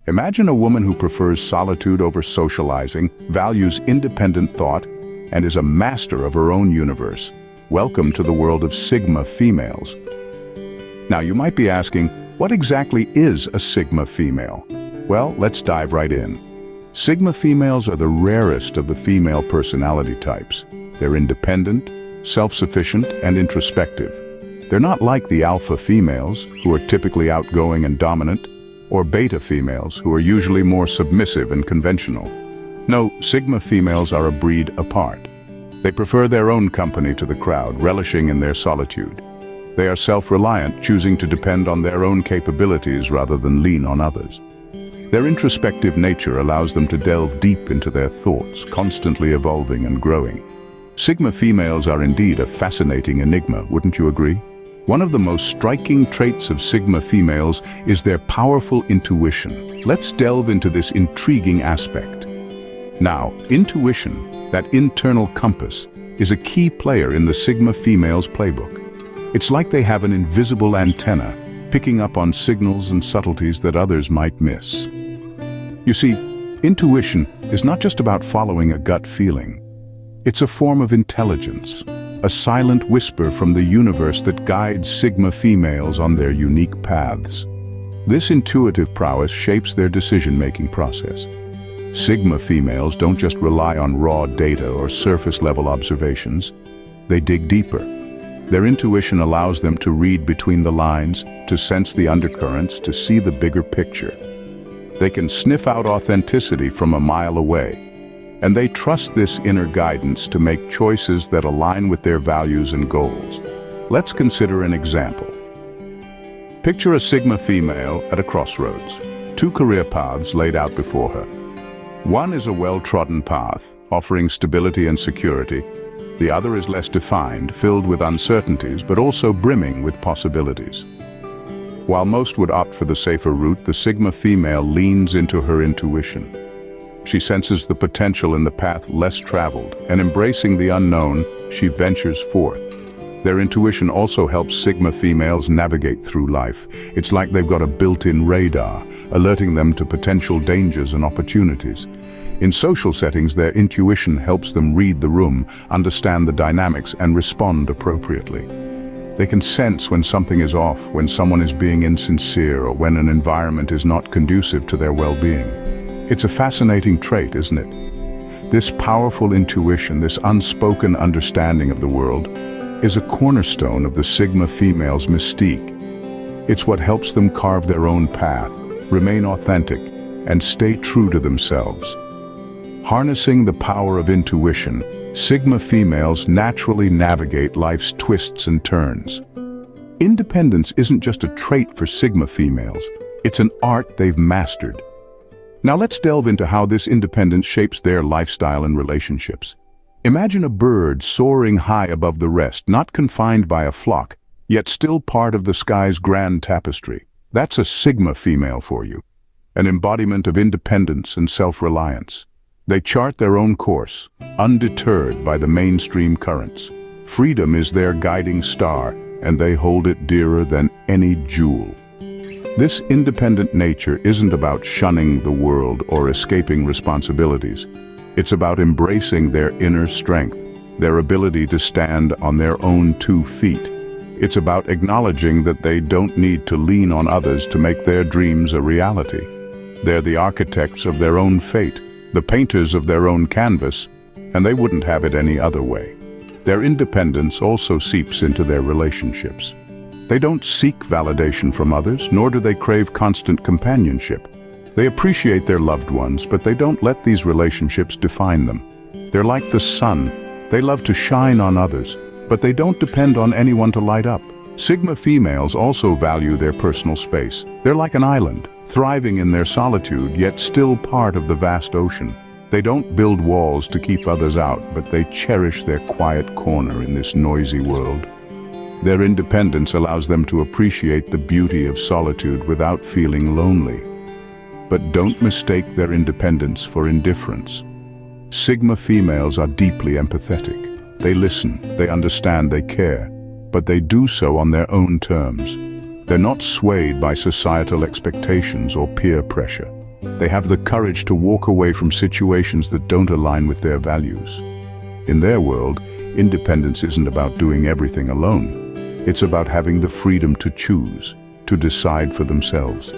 Imagine a woman who prefers solitude over socializing, values independent thought, and is a master of her own universe. Welcome to the world of Sigma females. Now you might be asking, what exactly is a Sigma female? Well, let's dive right in. Sigma females are the rarest of the female personality types. They're independent, self-sufficient, and introspective. They're not like the alpha females, who are typically outgoing and dominant, or beta females, who are usually more submissive and conventional. No, Sigma females are a breed apart. They prefer their own company to the crowd, relishing in their solitude. They are self-reliant, choosing to depend on their own capabilities rather than lean on others. Their introspective nature allows them to delve deep into their thoughts, constantly evolving and growing. Sigma females are indeed a fascinating enigma, wouldn't you agree? One of the most striking traits of Sigma females is their powerful intuition. Let's delve into this intriguing aspect. Now, intuition, that internal compass, is a key player in the Sigma female's playbook. It's like they have an invisible antenna, picking up on signals and subtleties that others might miss. You see, intuition is not just about following a gut feeling. It's a form of intelligence, a silent whisper from the universe that guides Sigma females on their unique paths. This intuitive prowess shapes their decision-making process. Sigma females don't just rely on raw data or surface-level observations. They dig deeper. Their intuition allows them to read between the lines, to sense the undercurrents, to see the bigger picture. They can sniff out authenticity from a mile away, and they trust this inner guidance to make choices that align with their values and goals. Let's consider an example. Picture a Sigma female at a crossroads, two career paths laid out before her. One is a well-trodden path, offering stability and security. The other is less defined, filled with uncertainties, but also brimming with possibilities. While most would opt for the safer route, the Sigma female leans into her intuition. She senses the potential in the path less traveled, and embracing the unknown, she ventures forth. Their intuition also helps Sigma females navigate through life. It's like they've got a built-in radar, alerting them to potential dangers and opportunities. In social settings, their intuition helps them read the room, understand the dynamics, and respond appropriately. They can sense when something is off, when someone is being insincere, or when an environment is not conducive to their well-being. It's a fascinating trait, isn't it? This powerful intuition, this unspoken understanding of the world, is a cornerstone of the Sigma female's mystique. It's what helps them carve their own path, remain authentic, and stay true to themselves. Harnessing the power of intuition, Sigma females naturally navigate life's twists and turns. Independence isn't just a trait for Sigma females, it's an art they've mastered. Now let's delve into how this independence shapes their lifestyle and relationships. Imagine a bird soaring high above the rest, not confined by a flock, yet still part of the sky's grand tapestry. That's a Sigma female for you, an embodiment of independence and self-reliance. They chart their own course, undeterred by the mainstream currents. Freedom is their guiding star, and they hold it dearer than any jewel. This independent nature isn't about shunning the world or escaping responsibilities. It's about embracing their inner strength, their ability to stand on their own 2 feet. It's about acknowledging that they don't need to lean on others to make their dreams a reality. They're the architects of their own fate, the painters of their own canvas, and they wouldn't have it any other way. Their independence also seeps into their relationships. They don't seek validation from others, nor do they crave constant companionship. They appreciate their loved ones, but they don't let these relationships define them. They're like the sun. They love to shine on others, but they don't depend on anyone to light up. Sigma females also value their personal space. They're like an island, thriving in their solitude, yet still part of the vast ocean. They don't build walls to keep others out, but they cherish their quiet corner in this noisy world. Their independence allows them to appreciate the beauty of solitude without feeling lonely. But don't mistake their independence for indifference. Sigma females are deeply empathetic. They listen, they understand, they care, but they do so on their own terms. They're not swayed by societal expectations or peer pressure. They have the courage to walk away from situations that don't align with their values. In their world, independence isn't about doing everything alone. It's about having the freedom to choose, to decide for themselves.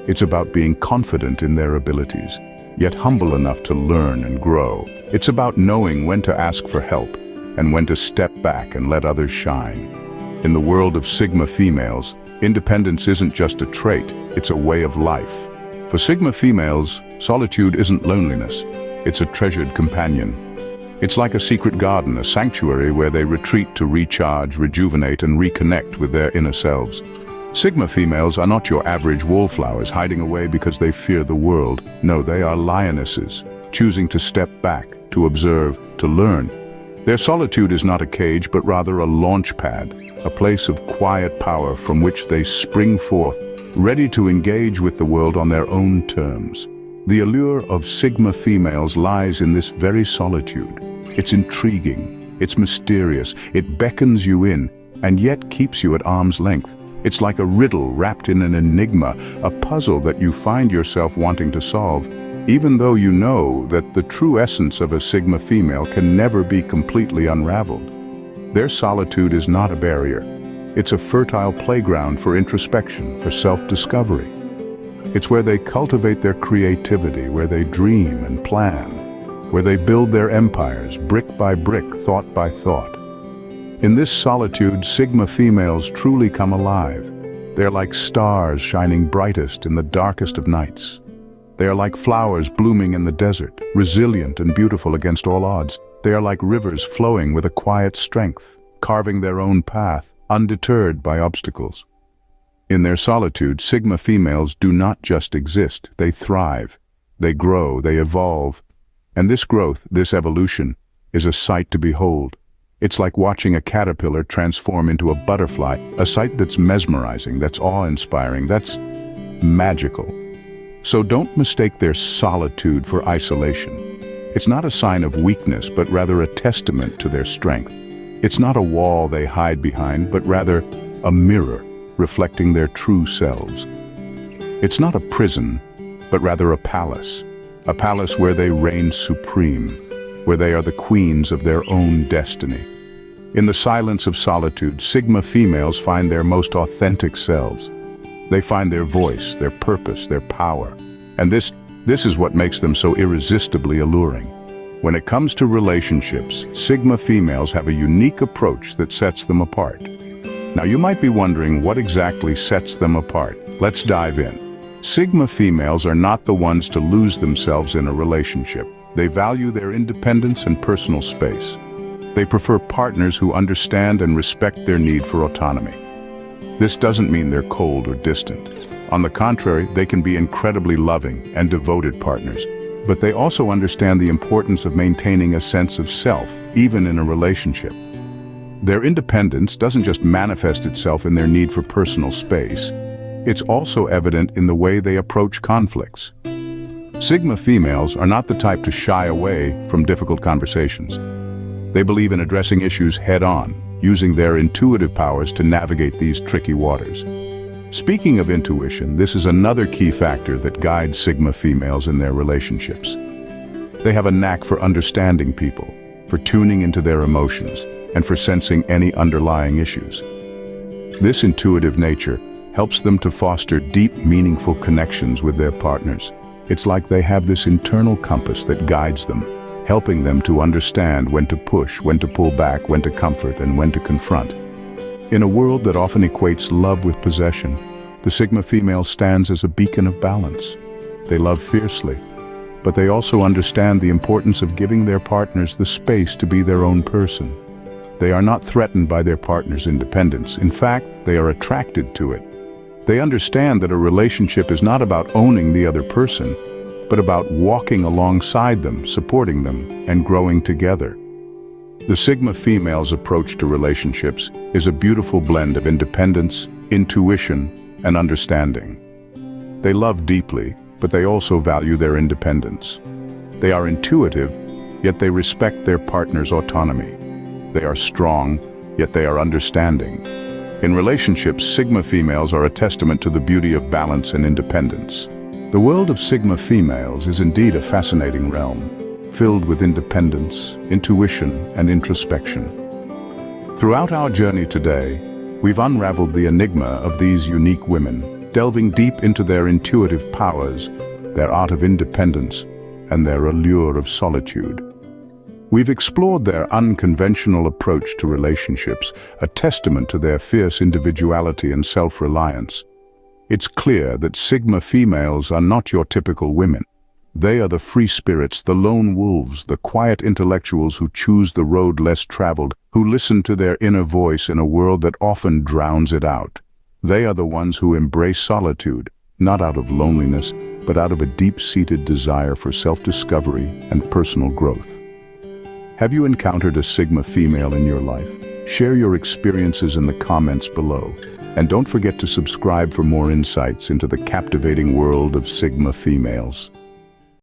It's about being confident in their abilities, yet humble enough to learn and grow. It's about knowing when to ask for help and when to step back and let others shine. In the world of Sigma females, independence isn't just a trait, it's a way of life. For Sigma females, solitude isn't loneliness, it's a treasured companion. It's like a secret garden, a sanctuary where they retreat to recharge, rejuvenate, and reconnect with their inner selves. Sigma females are not your average wallflowers hiding away because they fear the world. No, they are lionesses, choosing to step back, to observe, to learn. Their solitude is not a cage, but rather a launch pad, a place of quiet power from which they spring forth, ready to engage with the world on their own terms. The allure of Sigma females lies in this very solitude. It's intriguing, it's mysterious, it beckons you in, and yet keeps you at arm's length. It's like a riddle wrapped in an enigma, a puzzle that you find yourself wanting to solve, even though you know that the true essence of a Sigma female can never be completely unraveled. Their solitude is not a barrier. It's a fertile playground for introspection, for self-discovery. It's where they cultivate their creativity, where they dream and plan, where they build their empires, brick by brick, thought by thought. In this solitude, Sigma females truly come alive. They're like stars shining brightest in the darkest of nights. They are like flowers blooming in the desert, resilient and beautiful against all odds. They are like rivers flowing with a quiet strength, carving their own path, undeterred by obstacles. In their solitude, Sigma females do not just exist, they thrive. They grow, they evolve. And this growth, this evolution, is a sight to behold. It's like watching a caterpillar transform into a butterfly, a sight that's mesmerizing, that's awe-inspiring, that's magical. So don't mistake their solitude for isolation. It's not a sign of weakness, but rather a testament to their strength. It's not a wall they hide behind, but rather a mirror reflecting their true selves. It's not a prison, but rather a palace where they reign supreme, where they are the queens of their own destiny. In the silence of solitude, Sigma females find their most authentic selves. They find their voice, their purpose, their power. And this is what makes them so irresistibly alluring. When it comes to relationships, Sigma females have a unique approach that sets them apart. Now you might be wondering what exactly sets them apart. Let's dive in. Sigma females are not the ones to lose themselves in a relationship. They value their independence and personal space. They prefer partners who understand and respect their need for autonomy. This doesn't mean they're cold or distant. On the contrary, they can be incredibly loving and devoted partners. But they also understand the importance of maintaining a sense of self, even in a relationship. Their independence doesn't just manifest itself in their need for personal space. It's also evident in the way they approach conflicts. Sigma females are not the type to shy away from difficult conversations. They believe in addressing issues head-on, using their intuitive powers to navigate these tricky waters. Speaking of intuition, this is another key factor that guides Sigma females in their relationships. They have a knack for understanding people, for tuning into their emotions, and for sensing any underlying issues. This intuitive nature helps them to foster deep, meaningful connections with their partners. It's like they have this internal compass that guides them, helping them to understand when to push, when to pull back, when to comfort, and when to confront. In a world that often equates love with possession, the Sigma female stands as a beacon of balance. They love fiercely, but they also understand the importance of giving their partners the space to be their own person. They are not threatened by their partner's independence. In fact, they are attracted to it. They understand that a relationship is not about owning the other person, but about walking alongside them, supporting them, and growing together. The Sigma female's approach to relationships is a beautiful blend of independence, intuition, and understanding. They love deeply, but they also value their independence. They are intuitive, yet they respect their partner's autonomy. They are strong, yet they are understanding. In relationships, Sigma females are a testament to the beauty of balance and independence. The world of Sigma females is indeed a fascinating realm, filled with independence, intuition, and introspection. Throughout our journey today, we've unraveled the enigma of these unique women, delving deep into their intuitive powers, their art of independence, and their allure of solitude. We've explored their unconventional approach to relationships, a testament to their fierce individuality and self-reliance. It's clear that Sigma females are not your typical women. They are the free spirits, the lone wolves, the quiet intellectuals who choose the road less traveled, who listen to their inner voice in a world that often drowns it out. They are the ones who embrace solitude, not out of loneliness, but out of a deep-seated desire for self-discovery and personal growth. Have you encountered a Sigma female in your life? Share your experiences in the comments below. And don't forget to subscribe for more insights into the captivating world of Sigma females.